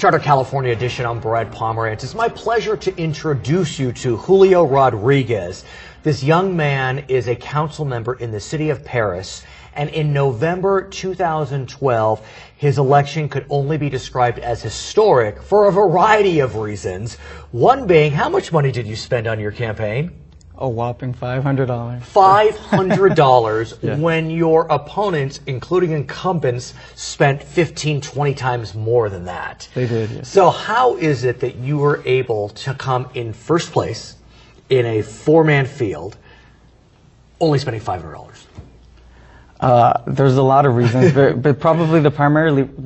Charter California edition. I'm Brad Pomerance. It's my pleasure to introduce you to Julio Rodriguez. This young man is a council member in the city of Perris, and in November 2012, his election could only be described as historic for a variety of reasons. One being, how much money did you spend on your campaign? A whopping $500. $500 Yeah. when your opponents, including incumbents, spent 15, 20 times more than that. They did, yes. So how is it that you were able to come in first place in a four-man field, only spending $500? There's a lot of reasons, but probably the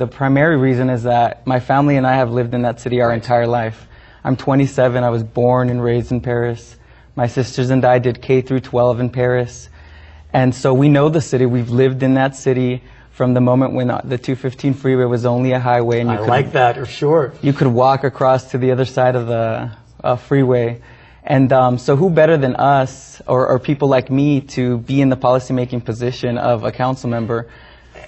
primary reason is that my family and I have lived in that city our entire life. I'm 27. I was born and raised in Perris. My sisters and I did K through 12 in Perris. And so we know the city. We've lived in that city from the moment when the 215 freeway was only a highway. And I like that, for sure. You could walk across to the other side of the freeway. And so who better than us or people like me to be in the policymaking position of a council member?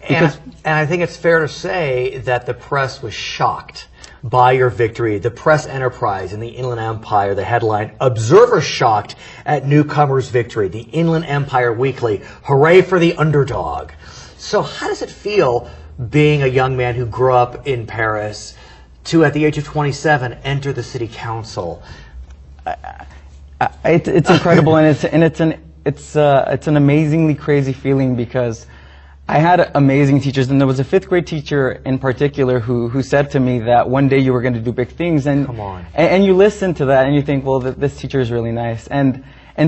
And I think it's fair to say that the press was shocked by your victory. The press enterprise in the Inland Empire, the headline, "Observers Shocked at Newcomer's Victory." The Inland Empire Weekly, "Hooray for the Underdog." So how does it feel being a young man who grew up in Perris to, at the age of 27, enter the city council? It's incredible, and it's an amazingly crazy feeling because I had amazing teachers, and there was a fifth grade teacher in particular who said to me that one day you were going to do big things, and Come on. And you listen to that and you think, well, this teacher is really nice, and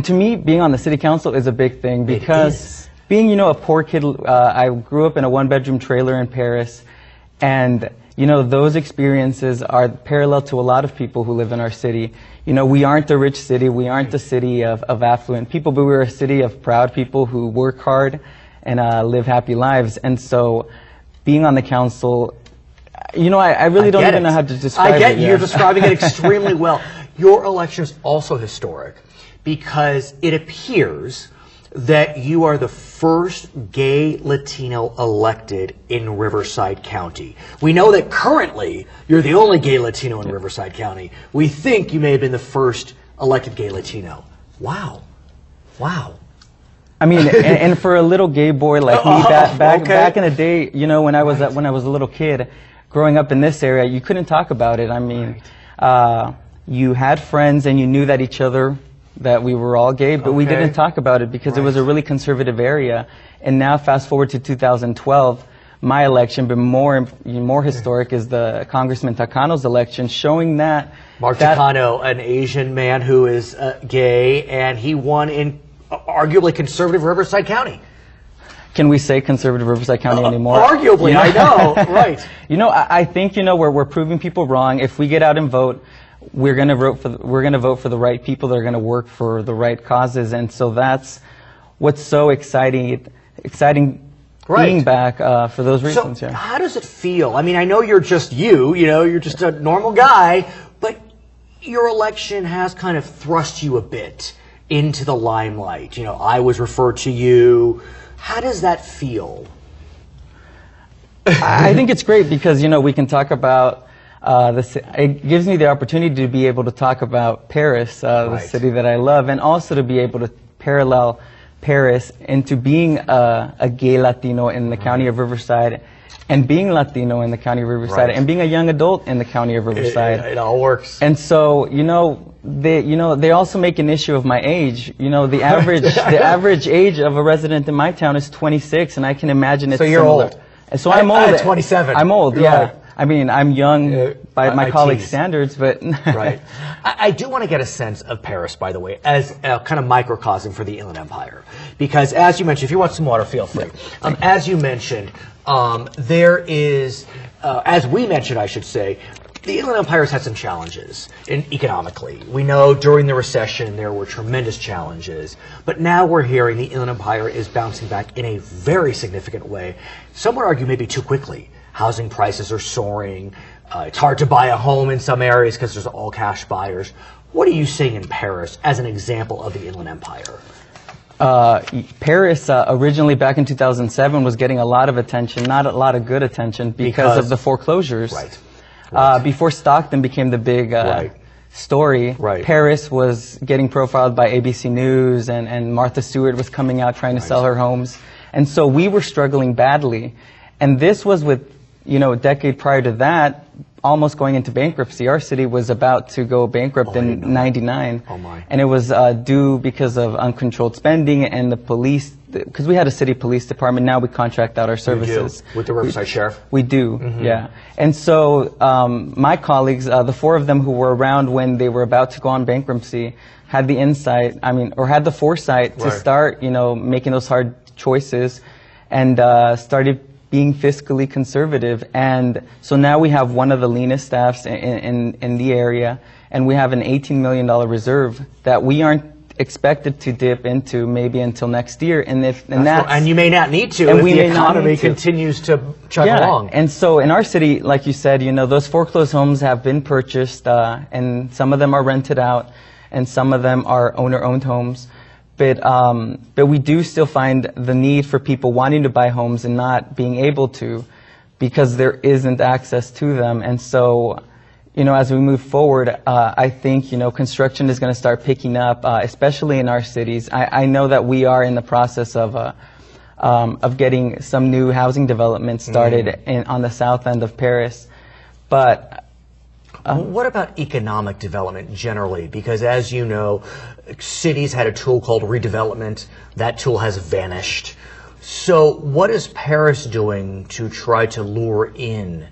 to me, being on the city council is a big thing because being a poor kid, I grew up in a one-bedroom trailer in Perris, and those experiences are parallel to a lot of people who live in our city. We aren't a rich city, we aren't a city of affluent people, but we're a city of proud people who work hard and live happy lives. And so being on the council, I really don't even know how to describe it. I get you. You're describing it extremely well. Your election is also historic because it appears that you are the first gay Latino elected in Riverside County. We know that currently you're the only gay Latino in Riverside County. We think you may have been the first elected gay Latino. Wow. Wow. I mean, and for a little gay boy like me, back in the day, when I was a little kid, growing up in this area, you couldn't talk about it. I mean, you had friends and you knew that we were all gay, but we didn't talk about it because it was a really conservative area. And now, fast forward to 2012, my election, but more historic is the Congressman Takano's election, showing that Mark Takano, an Asian man who is gay, and he won in arguably conservative Riverside County. Can we say conservative Riverside County anymore? Arguably, I know, right. I think we're proving people wrong. If we get out and vote, we're going to vote for the right people that are going to work for the right causes, and so that's what's so exciting being back for those reasons. So how does it feel? I mean, I know you're just you're just a normal guy, but your election has kind of thrust you a bit into the limelight. I was referred to you. How does that feel? I think it's great because we can talk about it gives me the opportunity to be able to talk about Perris, the city that I love, and also to be able to parallel Perris into being a gay Latino in the county of Riverside, and being Latino in the county of Riverside, and being a young adult in the county of Riverside. It all works. And so, they also make an issue of my age. The average age of a resident in my town is 26, and I can imagine it's you're similar. old. And so I'm old. At 27. I'm old, yeah. I mean, I'm young by my colleagues' standards, but... Right. I do want to get a sense of Perris, by the way, as a kind of microcosm for the Inland Empire. Because as you mentioned, if you want some water, feel free. As you mentioned, there is, as we mentioned, I should say, the Inland Empire has had some challenges economically. We know during the recession there were tremendous challenges, but now we're hearing the Inland Empire is bouncing back in a very significant way. Some would argue maybe too quickly. Housing prices are soaring. It's hard to buy a home in some areas because there's all cash buyers. What are you seeing in Perris as an example of the Inland Empire? Perris originally back in 2007 was getting a lot of attention, not a lot of good attention because of the foreclosures. Right. Before Stockton became the big story, Perris was getting profiled by ABC News, and Martha Stewart was coming out trying to sell her homes. And so we were struggling badly. And this was with, you know, a decade prior to that, almost going into bankruptcy. Our city was about to go bankrupt in '99. Oh my. And it was due because of uncontrolled spending and the police, because we had a city police department. Now we contract out our services. You do? With the Riverside Sheriff? We do, yeah. And so my colleagues, the four of them who were around when they were about to go on bankruptcy, had the insight, or had the foresight to start, you know, making those hard choices, and started being fiscally conservative. And so now we have one of the leanest staffs in the area, and we have an $18 million reserve that we aren't expected to dip into maybe until next year. And and you may not need to if the economy continues to chug along. And so in our city, like you said, you know, those foreclosed homes have been purchased, and some of them are rented out, and some of them are owner-owned homes. But we do still find the need for people wanting to buy homes and not being able to, because there isn't access to them. And so, you know, as we move forward, I think, you know, construction is going to start picking up, especially in our cities. I know that we are in the process of getting some new housing developments started on the south end of Perris. But what about economic development generally? Because as you know, cities had a tool called redevelopment. That tool has vanished. So what is Perris doing to try to lure in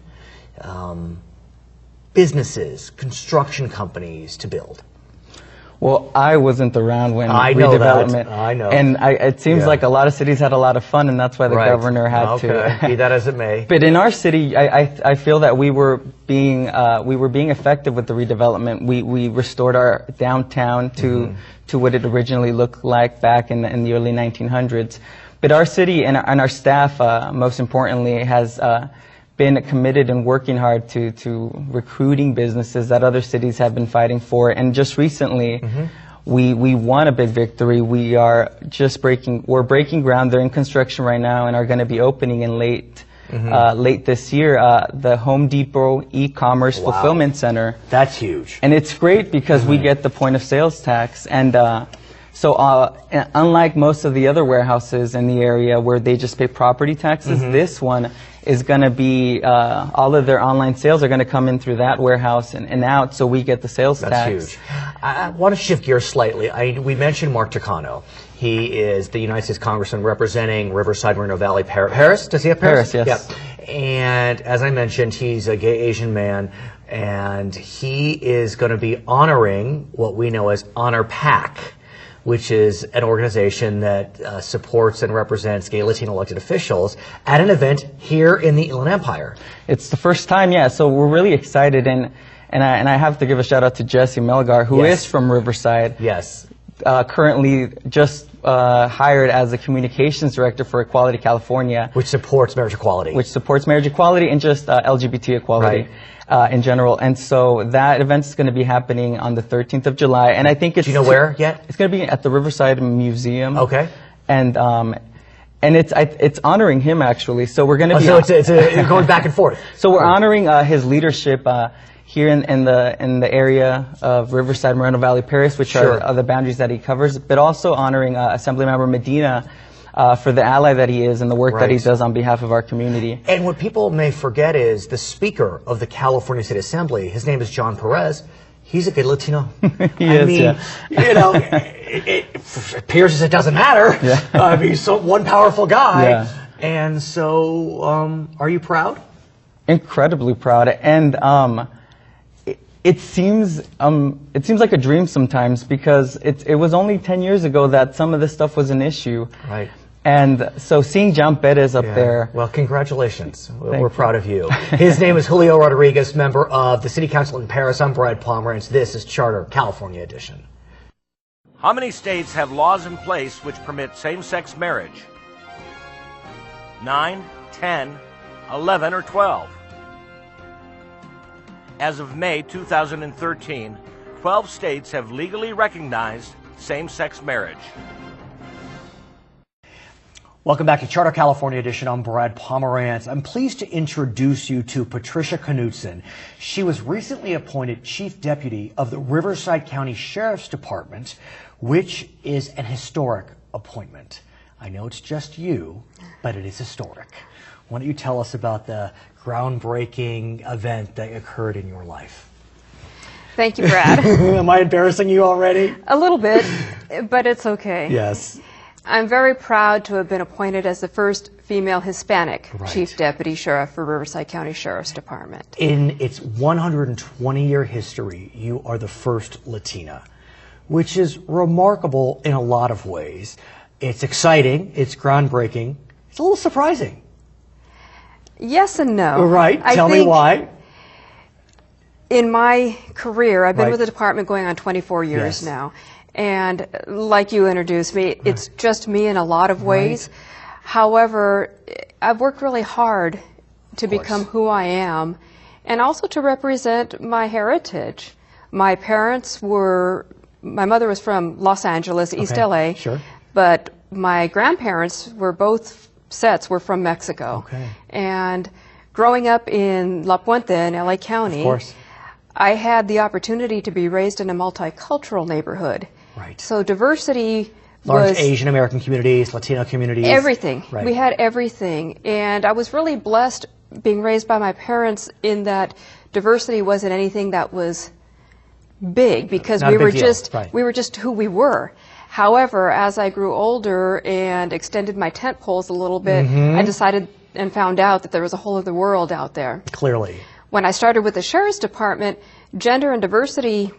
businesses, construction companies to build? Well, I wasn't around when redevelopment. I know. And it seems like a lot of cities had a lot of fun, and that's why the governor had to. Be that as it may. But in our city, I feel that we were being effective with the redevelopment. We restored our downtown to what it originally looked like back in the early 1900s. But our city and our staff, most importantly, has been committed and working hard to recruiting businesses that other cities have been fighting for. And just recently, we won a big victory. We are we're breaking ground. They're in construction right now and are going to be opening in late this year, the Home Depot e-commerce fulfillment center. That's huge. And it's great because we get the point of sales tax. And so unlike most of the other warehouses in the area where they just pay property taxes, this one is going to be, all of their online sales are going to come in through that warehouse and out, so we get the sales tax. That's huge. I want to shift gears slightly. We mentioned Mark Takano. He is the United States Congressman representing Riverside, Moreno Valley, Perris. Does he have Perris? Perris, yes. Yep. And as I mentioned, he's a gay Asian man, and he is going to be honoring what we know as Honor PAC, which is an organization that supports and represents gay Latino elected officials at an event here in the Inland Empire. It's the first time, yeah, so we're really excited, and I have to give a shout out to Jesse Melgar, who is from Riverside. Yes. Currently just hired as the communications director for Equality California. Which supports marriage equality. Which supports marriage equality and just LGBT equality. In general. And so that event is going to be happening on the 13th of July. And I think it's... Do you know where yet? It's going to be at the Riverside Museum. Okay. And it's honoring him, actually. So we're going to be... So it's going back and forth. So we're honoring his leadership here in the area of Riverside, Moreno Valley, Perris, which are the boundaries that he covers, but also honoring Assemblymember Medina, for the ally that he is and the work that he does on behalf of our community. And what people may forget is the Speaker of the California State Assembly, his name is John Perez. He's a good Latino. I mean, you know, it appears as it doesn't matter. He's one powerful guy. And so, are you proud? Incredibly proud. And it seems like a dream sometimes, because it was only 10 years ago that some of this stuff was an issue. Right. And so seeing John Perez up there. Well, congratulations. We're proud of you. His name is Julio Rodriguez, member of the City Council in Perris. I'm Brad Pomerance. This is Charter California Edition. How many states have laws in place which permit same-sex marriage? 9, 10, 11, or 12? As of May 2013, 12 states have legally recognized same-sex marriage. Welcome back to Charter California Edition. I'm Brad Pomerance. I'm pleased to introduce you to Patricia Knudson. She was recently appointed Chief Deputy of the Riverside County Sheriff's Department, which is an historic appointment. I know it's just you, but it is historic. Why don't you tell us about the groundbreaking event that occurred in your life? Thank you, Brad. Am I embarrassing you already? A little bit, but it's okay. Yes. I'm very proud to have been appointed as the first female Hispanic Right. Chief Deputy Sheriff for Riverside County Sheriff's Department. In its 120-year history, you are the first Latina, which is remarkable in a lot of ways. It's exciting, it's groundbreaking, it's a little surprising. Yes and no. Right, I tell me think why. In my career, I've been Right. with the department going on 24 years Yes. now. And like you introduced me, it's just me in a lot of ways. However, I've worked really hard to become who I am and also to represent my heritage. My mother was from Los Angeles, East LA, sure. but my grandparents were both sets were from Mexico. Okay. And growing up in La Puente in LA County, Of course. I had the opportunity to be raised in a multicultural neighborhood. Right. So diversity Large was Asian American communities, Latino communities. everything. Right. We had everything. And I was really blessed being raised by my parents in that diversity wasn't anything that was big because Not a we big were deal. just Right. we were just who we were. However, as I grew older and extended my tent poles a little bit, I decided and found out that there was a whole other world out there. Clearly. When I started with the Sheriff's Department, gender and diversity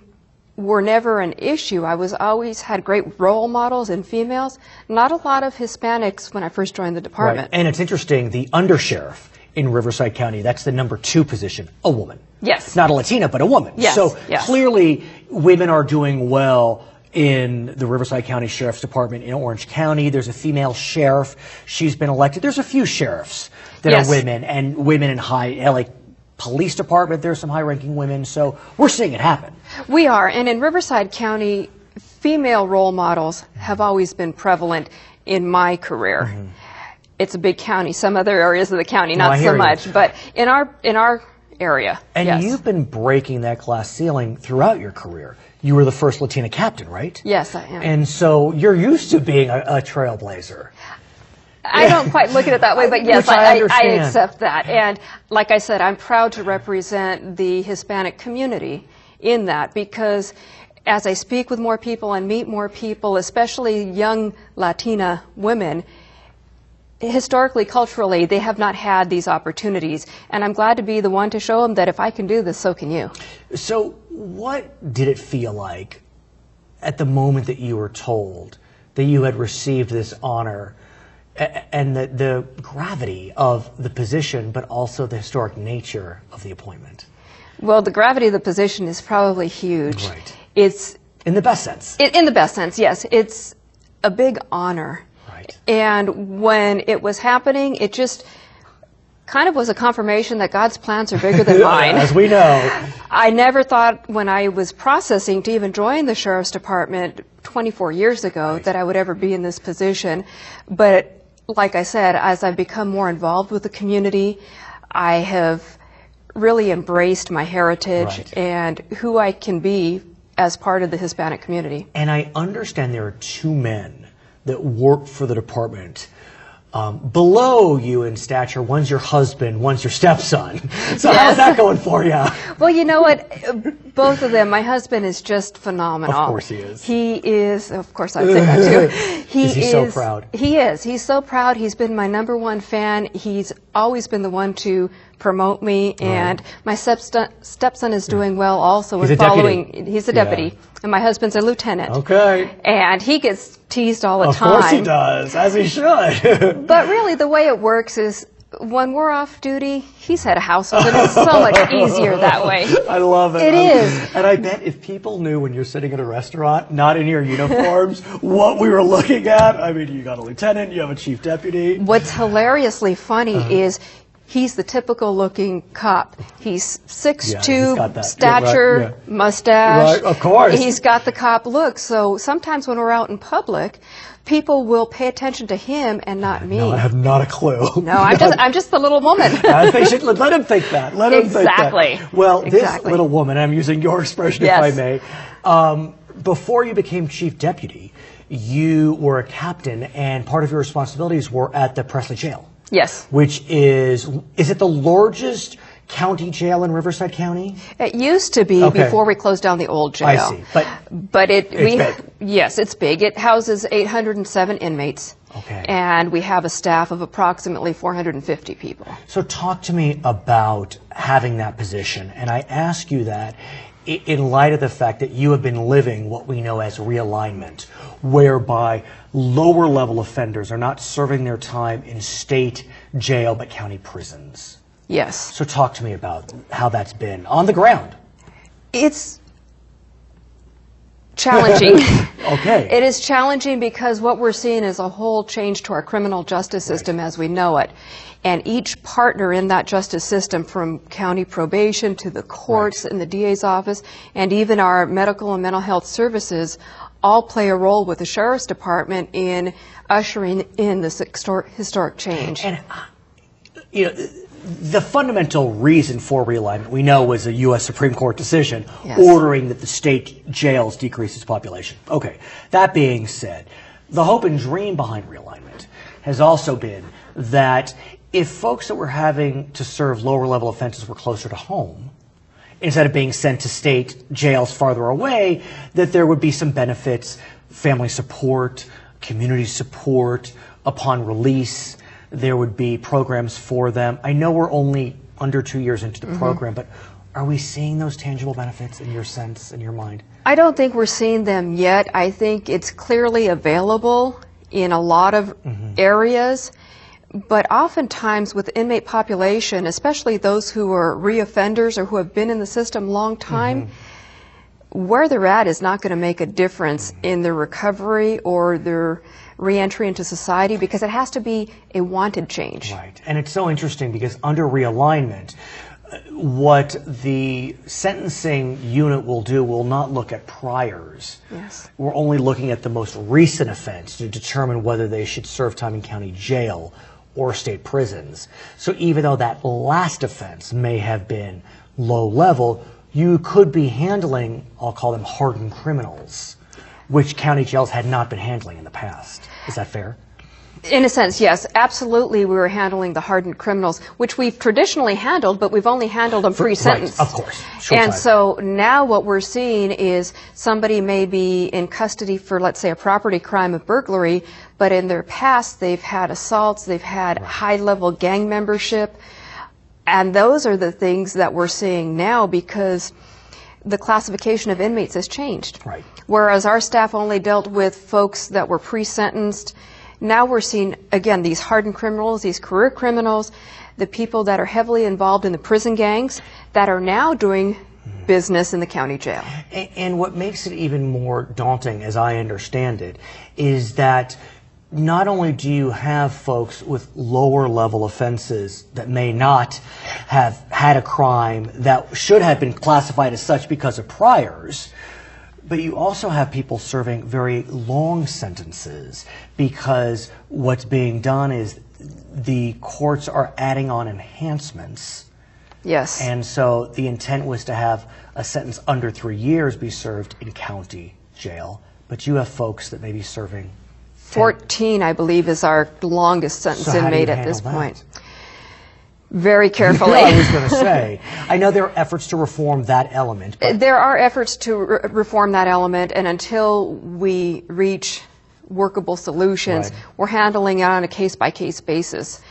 were never an issue. I was always had great role models in females. Not a lot of Hispanics when I first joined the department. Right. And it's interesting, the undersheriff in Riverside County, that's the #2 position, a woman. Yes. Not a Latina, but a woman. Yes, So yes. clearly women are doing well in the Riverside County Sheriff's Department in Orange County. There's a female sheriff. She's been elected. There's a few sheriffs that Yes. are women, and women in high, like police department, there's some high-ranking women. So we're seeing it happen. We are, and in Riverside County, female role models have always been prevalent in my career. It's a big county. Some other areas of the county, I not hear so you. much, but in our area, And yes. you've been breaking that glass ceiling throughout your career. You were the first Latina captain, right? Yes, I am. And so you're used to being a trailblazer. I don't quite look at it that way, but yes, Which I I understand. accept that. And like I said, I'm proud to represent the Hispanic community in that because as I speak with more people and meet more people, especially young Latina women, historically, culturally, they have not had these opportunities. And I'm glad to be the one to show them that if I can do this, so can you. So what did it feel like at the moment that you were told that you had received this honor and the gravity of the position, but also the historic nature of the appointment? Well, the gravity of the position is probably huge. Right. It's In the best sense. in the best sense, yes. It's a big honor. Right. And when it was happening, it just kind of was a confirmation that God's plans are bigger than mine. As we know. I never thought when I was processing to even join the Sheriff's Department 24 years ago that I would ever be in this position. But like I said, as I've become more involved with the community, I have really embraced my heritage Right. and who I can be as part of the Hispanic community. And I understand there are two men that work for the department below you in stature. One's your husband, one's your stepson. So Yes. how's that going for you? Well, you know what? Both of them. My husband is just phenomenal. Of course he is. He is. Of course, I think that too. Is he so proud? He is. He's so proud. He's been my #1 fan. He's always been the one to promote me, and my stepson is doing well also. He's in a deputy. following. He's a Yeah. deputy, and my husband's a lieutenant. Okay. And he gets teased all the Of time. course he does, as he should. But really, the way it works is when we're off duty, he's had a household, and it's so much easier that way. I love it. It is. And I bet if people knew when you're sitting at a restaurant, not in your uniforms, what we were looking at, I mean, you got a lieutenant, you have a chief deputy. What's hilariously funny is he's the typical looking cop. He's 6'2", got that. stature, Yeah, right, yeah. mustache. Right, of course. He's got the cop look. So sometimes when we're out in public, people will pay attention to him and not me. No, I have not a clue. No, I'm just the little woman. They should let him think that. Let him think Exactly. that. Well, this Exactly. little woman, I'm using your expression Yes. if I may, before you became chief deputy, you were a captain, and part of your responsibilities were at the Presley Jail. Yes. Which is it the largest county jail in Riverside County? It used to be Okay. before we closed down the old jail. I see. But it's big. Yes, it's big. It houses 807 inmates. Okay. And we have a staff of approximately 450 people. So talk to me about having that position, and I ask you that in light of the fact that you have been living what we know as realignment, whereby lower level offenders are not serving their time in state jail but county prisons. Yes. So talk to me about how that's been on the ground. It's challenging. Okay. It is challenging because what we're seeing is a whole change to our criminal justice system as we know it. And each partner in that justice system, from county probation to the courts and the DA's office, and even our medical and mental health services, all play a role with the Sheriff's Department in ushering in this historic change. And, you know, the fundamental reason for realignment, we know, was a U.S. Supreme Court decision Yes. ordering that the state jails decrease its population. Okay. That being said, the hope and dream behind realignment has also been that if folks that were having to serve lower level offenses were closer to home, instead of being sent to state jails farther away, that there would be some benefits, family support, community support upon release. There would be programs for them. I know we're only under 2 years into the program, but are we seeing those tangible benefits in your sense, in your mind? I don't think we're seeing them yet. I think it's clearly available in a lot of areas. But oftentimes with inmate population, especially those who are reoffenders or who have been in the system a long time, where they're at is not going to make a difference in their recovery or their reentry into society, because it has to be a wanted change. Right. And it's so interesting because under realignment, what the sentencing unit will do will not look at priors. Yes. We're only looking at the most recent offense to determine whether they should serve time in county jail or state prisons. So even though that last offense may have been low level, you could be handling, I'll call them hardened criminals, which county jails had not been handling in the past. Is that fair? In a sense, yes. Absolutely, we were handling the hardened criminals, which we've traditionally handled, but we've only handled them pre-sentence. Right, of course. Short And time. so now what we're seeing is somebody may be in custody for, let's say, a property crime of burglary, but in their past they've had assaults, they've had high-level gang membership, and those are the things that we're seeing now because the classification of inmates has changed. Right. Whereas our staff only dealt with folks that were pre-sentenced, now we're seeing, again, these hardened criminals, these career criminals, the people that are heavily involved in the prison gangs that are now doing business in the county jail. And what makes it even more daunting, as I understand it, is that not only do you have folks with lower level offenses that may not have had a crime that should have been classified as such because of priors, but you also have people serving very long sentences because what's being done is the courts are adding on enhancements. Yes. And so the intent was to have a sentence under 3 years be served in county jail, but you have folks that may be serving 14, I believe, is our longest sentence So how do you inmate at this handle point. Very carefully. I was going to say, I know there are efforts to reform that element. But There are efforts to reform that element, and until we reach workable solutions, Right. we're handling it on a case-by-case basis.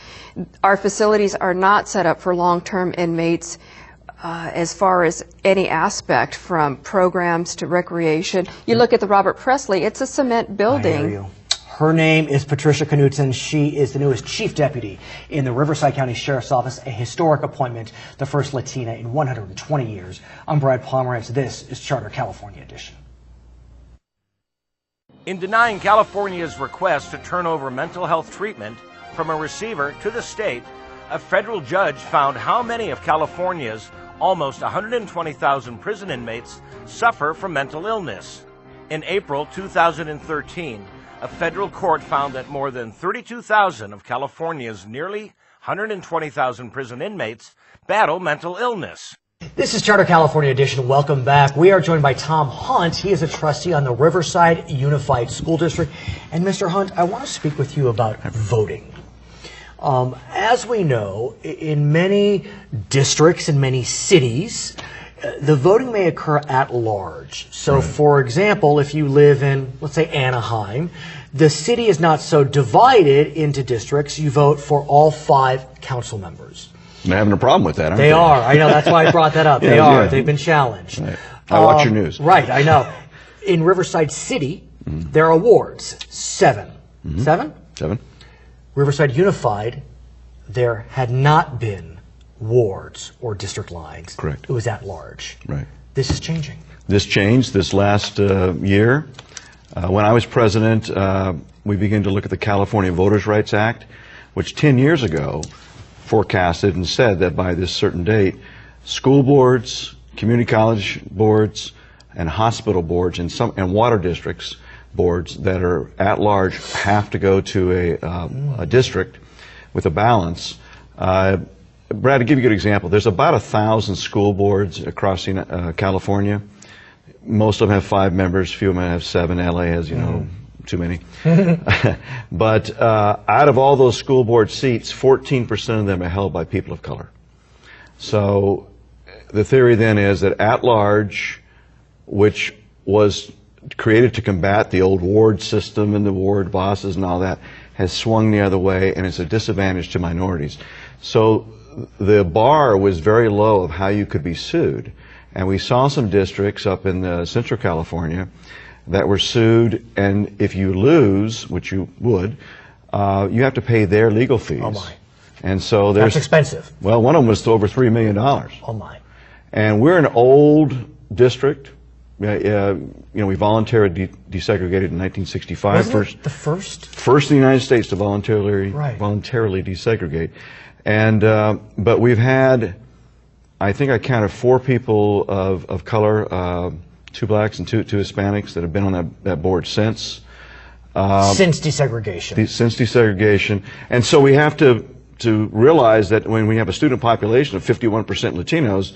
Our facilities are not set up for long-term inmates as far as any aspect, from programs to recreation. You look at the Robert Presley, it's a cement building. I hear you. Her name is Patricia Knudson. She is the newest Chief Deputy in the Riverside County Sheriff's Office, a historic appointment, the first Latina in 120 years. I'm Brad Pomerance. This is Charter California Edition. In denying California's request to turn over mental health treatment from a receiver to the state, A federal judge found how many of California's almost 120,000 prison inmates suffer from mental illness. In April 2013, a federal court found that more than 32,000 of California's nearly 120,000 prison inmates battle mental illness. This is Charter California Edition. Welcome back. We are joined by Tom Hunt. He is a trustee on the Riverside Unified School District. And Mr. Hunt, I want to speak with you about voting. As we know, in many districts and many cities, the voting may occur at large. So, for example, if you live in, let's say, Anaheim, the city is not so divided into districts. You vote for all 5 council members. They're having a problem with that, aren't they? They are. I know. That's why I brought that up. They are. They've been challenged. Right. I watch your news. Right. I know. In Riverside City, there are wards. 7. 7? 7. Riverside Unified, there had not been wards or district lines. Correct. It was at large. Right. This is changing. This changed this last year. When I was president, we began to look at the California Voters' Rights Act, which 10 years ago forecasted and said that by this certain date, school boards, community college boards, and hospital boards and water districts boards that are at large have to go to a district with a balance. Brad, to give you a good example, there's about 1,000 school boards across California. Most of them have 5 members, few of them have 7. LA has, too many. But out of all those school board seats, 14% of them are held by people of color. So the theory then is that at large, which was created to combat the old ward system and the ward bosses and all that, has swung the other way, and it's a disadvantage to minorities. So the bar was very low of how you could be sued. And we saw some districts up in Central California that were sued, and if you lose, which you would, you have to pay their legal fees. Oh my. And so That's expensive. Well, one of them was over $3 million. Oh my. And we're an old district. We voluntarily desegregated in 1965. Wasn't it the first? First in the United States to voluntarily desegregate. And but we've had, I think I counted 4 people of color, 2 blacks and 2 Hispanics that have been on that board since. Since desegregation. Since desegregation. And so we have to realize that when we have a student population of 51% Latinos,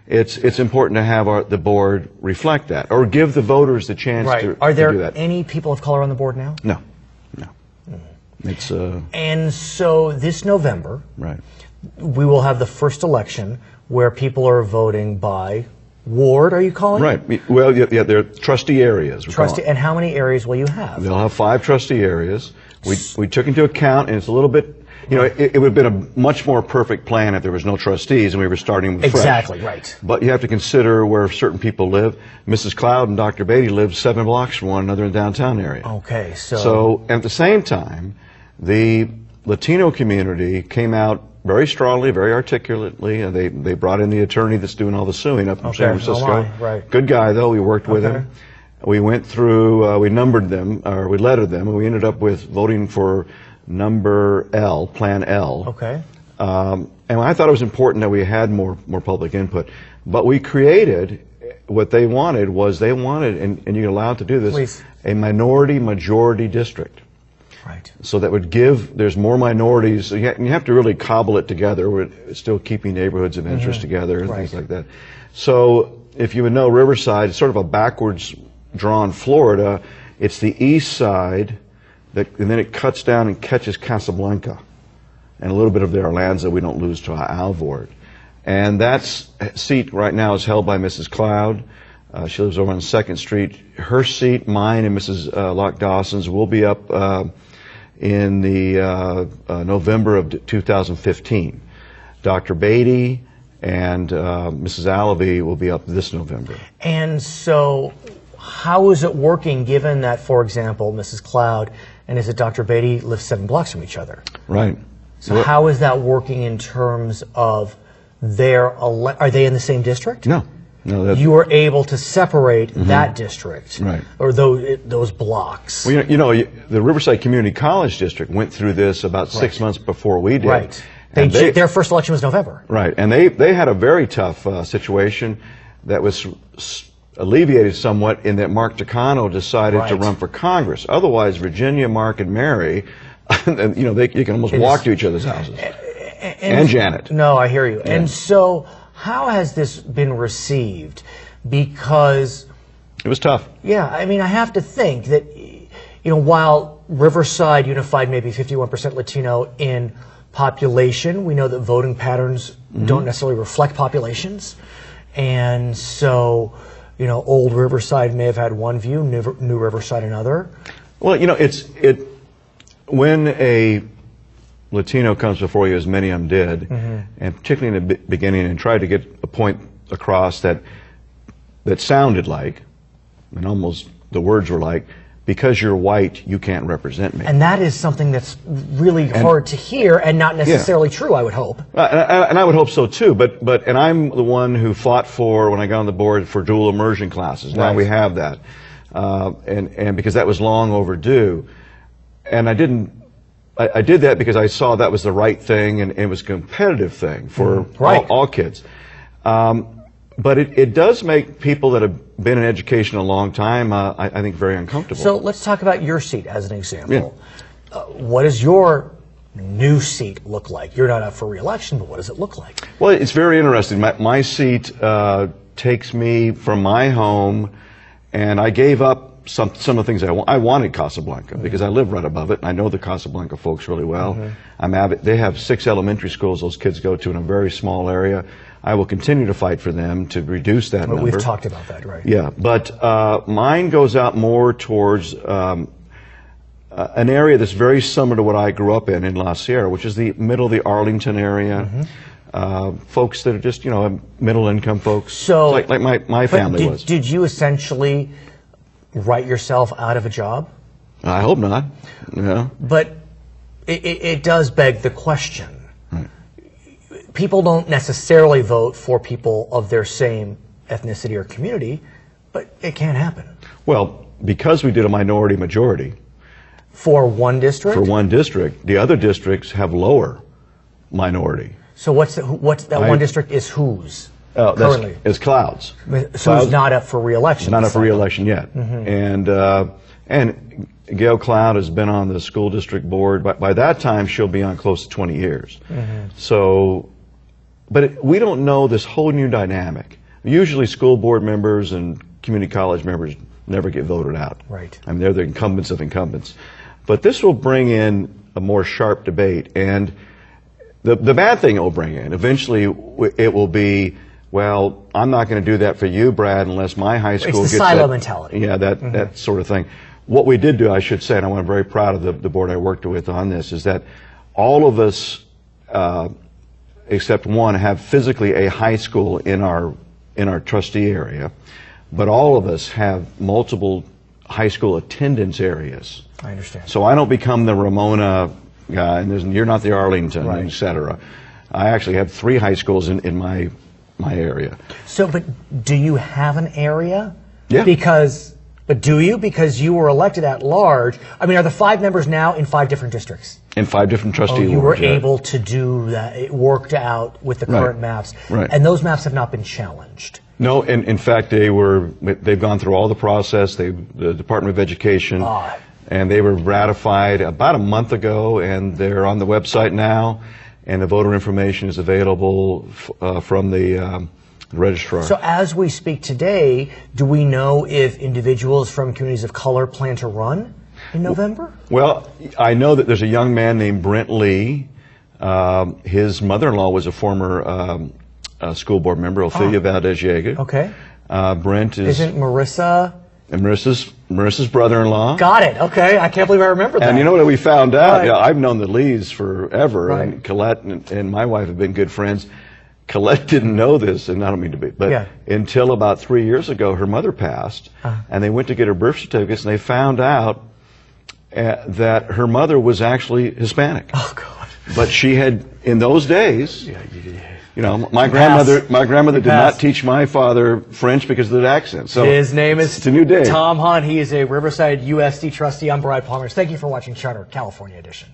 it's important to have the board reflect that, or give the voters the chance to do that. Are there any people of color on the board now? No. It's And so this November, right, we will have the first election where people are voting by ward, are you calling it? Right. Well, yeah, they're trustee areas. Trustee, and how many areas will you have? They'll have 5 trustee areas. We took into account, and it's a little bit, it would have been a much more perfect plan if there was no trustees and we were starting with Exactly, fresh. right. But you have to consider where certain people live. Mrs. Cloud and Dr. Beatty live 7 blocks from one another in the downtown area. Okay, So at the same time, the Latino community came out very strongly, very articulately, and they brought in the attorney that's doing all the suing up in San Francisco. Right. Good guy, though. We worked with him. We went through, we numbered them, or we lettered them, and we ended up with voting for number L, Plan L. Okay. And I thought it was important that we had more public input. But we created, what they wanted, and you're allowed to do this, Please. a minority-majority district. Right. So that would give, there's more minorities, you have to really cobble it together, we're still keeping neighborhoods of interest together and things like that. So if you would know, Riverside is sort of a backwards drawn Florida. It's the east side, and then it cuts down and catches Casablanca, and a little bit of their lands that we don't lose to Alvord. And that seat right now is held by Mrs. Cloud. She lives over on 2nd Street. Her seat, mine, and Mrs. Locke Dawson's will be up in the November of 2015. Dr. Beatty and Mrs. Allaby will be up this November. And so how is it working given that, for example, Mrs. Cloud and is it Dr. Beatty live 7 blocks from each other? Right. So how is that working in terms of are they in the same district? No. No, you were able to separate that district, right, or those blocks. Well, the Riverside Community College District went through this about 6 months before we did. Right. Their first election was November. Right, and they had a very tough situation that was alleviated somewhat in that Mark Takano decided to run for Congress. Otherwise, Virginia, Mark, and Mary, you know, you can almost walk to each other's houses. And Janet. No, I hear you. Yeah. And so, how has this been received? Because it was tough. Yeah, I mean, I have to think that, you know, while Riverside unified maybe 51% Latino in population, we know that voting patterns don't necessarily reflect populations. And so, you know, old Riverside may have had one view, new Riverside another. Well, you know, when a Latino comes before you, as many of them did, and particularly in the beginning, and tried to get a point across that sounded like, and almost the words were like, because you're white, you can't represent me. And that is something that's really hard to hear and not necessarily true, I would hope. And I would hope so too, and I'm the one who fought for, when I got on the board, for dual immersion classes. Now we have that. And because that was long overdue. And I did that because I saw that was the right thing, and it was a competitive thing for all kids. But it does make people that have been in education a long time, I think, very uncomfortable. So let's talk about your seat as an example. Yeah. What does your new seat look like? You're not up for re-election, but what does it look like? Well, it's very interesting. My seat takes me from my home, and I gave up some of the things I wanted Casablanca because I live right above it, and I know the Casablanca folks really well. They have 6 elementary schools those kids go to in a very small area. I will continue to fight for them to reduce that number. We've talked about that, right? Yeah, but mine goes out more towards an area that's very similar to what I grew up in La Sierra, which is the middle of the Arlington area. Folks that are just, you know, middle-income folks, so, like my family was. Did you essentially write yourself out of a job? I hope not. Yeah. But it does beg the question. People don't necessarily vote for people of their same ethnicity or community, but it can happen. Well, because we did a minority majority. For one district? For one district. The other districts have lower minority. So what's that one district is whose? Currently? It's Clouds. So who's not up for re-election? Not up for re-election yet. And Gail Cloud has been on the school district board. By that time, she'll be on close to 20 years. So, but we don't know this whole new dynamic. Usually school board members and community college members never get voted out. Right. I mean, they're the incumbents of incumbents. But this will bring in a more sharp debate. And the bad thing it will bring in, eventually it will be, well, I'm not going to do that for you, Brad, unless my high school gets that. It's the silo mentality. Yeah, that sort of thing. What we did do, I should say, and I'm very proud of the board I worked with on this, is that all of us, except one, have physically a high school in our trustee area, but all of us have multiple high school attendance areas. I understand. So I don't become the Ramona guy, and you're not the Arlington, et cetera. I actually have 3 high schools in my area. So, but do you have an area? Yeah. But do you? Because you were elected at large. I mean, are the 5 members now in 5 different districts? In 5 different trustee wards. You were able to do that. It worked out with the current maps. Right. And those maps have not been challenged. No, in fact, they've gone through all the process. The Department of Education, and they were ratified about a month ago, and they're on the website now, and the voter information is available from the registrar. So as we speak today, do we know if individuals from communities of color plan to run in November? Well, I know that there's a young man named Brent Lee. His mother-in-law was a former school board member, Ophelia Valdez-Yeager. Okay. Brent is... Isn't Marissa... And Marissa's brother-in-law. Got it. Okay. I can't believe I remember that. And you know what we found out? Yeah, I've known the Lees forever, and Colette and my wife have been good friends. Colette didn't know this, and I don't mean to be, but until about 3 years ago, her mother passed, and they went to get her birth certificates, and they found out that her mother was actually Hispanic. Oh, God. But she had, in those days, you know, my grandmother did not teach my father French because of the accent. So his name is it's a new day. Tom Hunt. He is a Riverside USD trustee. I'm Brad Pomerance. Thank you for watching Charter California Edition.